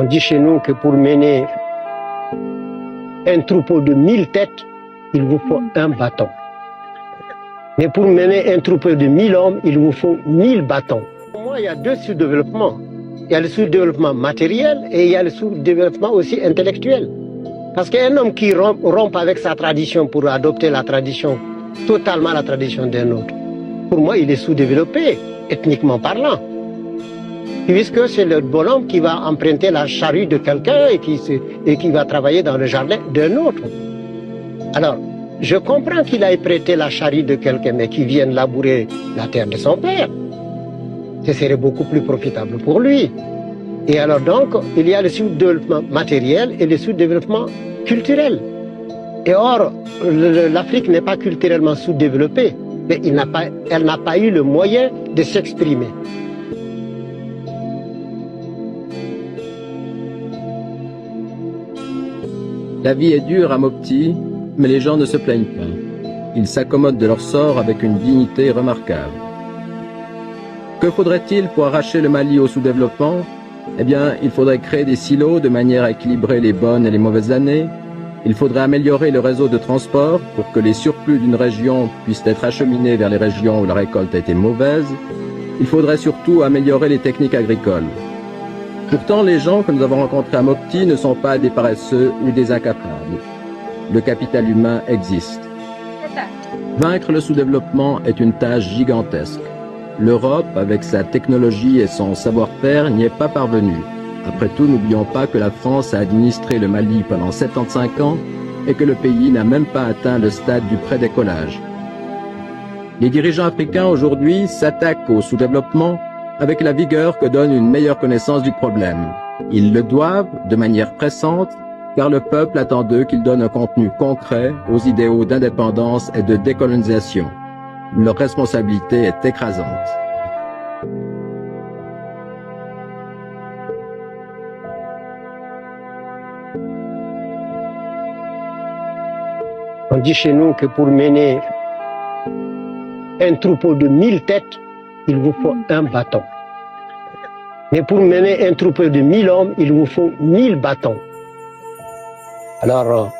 On dit chez nous que pour mener un troupeau de 1000 têtes, il vous faut un bâton. Mais pour mener un troupeau de 1000 hommes, il vous faut 1000 bâtons. Pour moi, il y a deux sous-développements. Il y a le sous-développement matériel et il y a le sous-développement aussi intellectuel. Parce qu'un homme qui rompt avec sa tradition pour adopter la tradition, totalement la tradition d'un autre, pour moi, il est sous-développé, ethniquement parlant. Puisque c'est le bonhomme qui va emprunter la charrue de quelqu'un et qui va travailler dans le jardin d'un autre. Alors, je comprends qu'il aille prêter la charrue de quelqu'un, mais qu'il vienne labourer la terre de son père. Ce serait beaucoup plus profitable pour lui. Et alors donc, il y a le sous-développement matériel et le sous-développement culturel. Et or, l'Afrique n'est pas culturellement sous-développée, mais elle n'a pas eu le moyen de s'exprimer. La vie est dure à Mopti, mais les gens ne se plaignent pas. Ils s'accommodent de leur sort avec une dignité remarquable. Que faudrait-il pour arracher le Mali au sous-développement? Eh bien, il faudrait créer des silos de manière à équilibrer les bonnes et les mauvaises années. Il faudrait améliorer le réseau de transport pour que les surplus d'une région puissent être acheminés vers les régions où la récolte a été mauvaise. Il faudrait surtout améliorer les techniques agricoles. Pourtant, les gens que nous avons rencontrés à Mopti ne sont pas des paresseux ou des incapables. Le capital humain existe. Vaincre le sous-développement est une tâche gigantesque. L'Europe, avec sa technologie et son savoir-faire, n'y est pas parvenue. Après tout, n'oublions pas que la France a administré le Mali pendant 75 ans et que le pays n'a même pas atteint le stade du prédécollage. Les dirigeants africains aujourd'hui s'attaquent au sous-développement avec la vigueur que donne une meilleure connaissance du problème. Ils le doivent de manière pressante, car le peuple attend d'eux qu'ils donnent un contenu concret aux idéaux d'indépendance et de décolonisation. Leur responsabilité est écrasante. On dit chez nous que pour mener un troupeau de 1000 têtes, il vous faut un bâton. Mais pour mener un troupeau de 1000 hommes, il vous faut 1000 bâtons. Alors,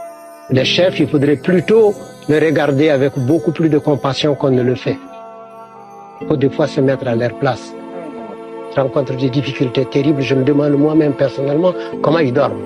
les chefs, il faudrait plutôt le regarder avec beaucoup plus de compassion qu'on ne le fait. Il faut des fois se mettre à leur place. Je rencontre des difficultés terribles, je me demande moi-même personnellement comment ils dorment.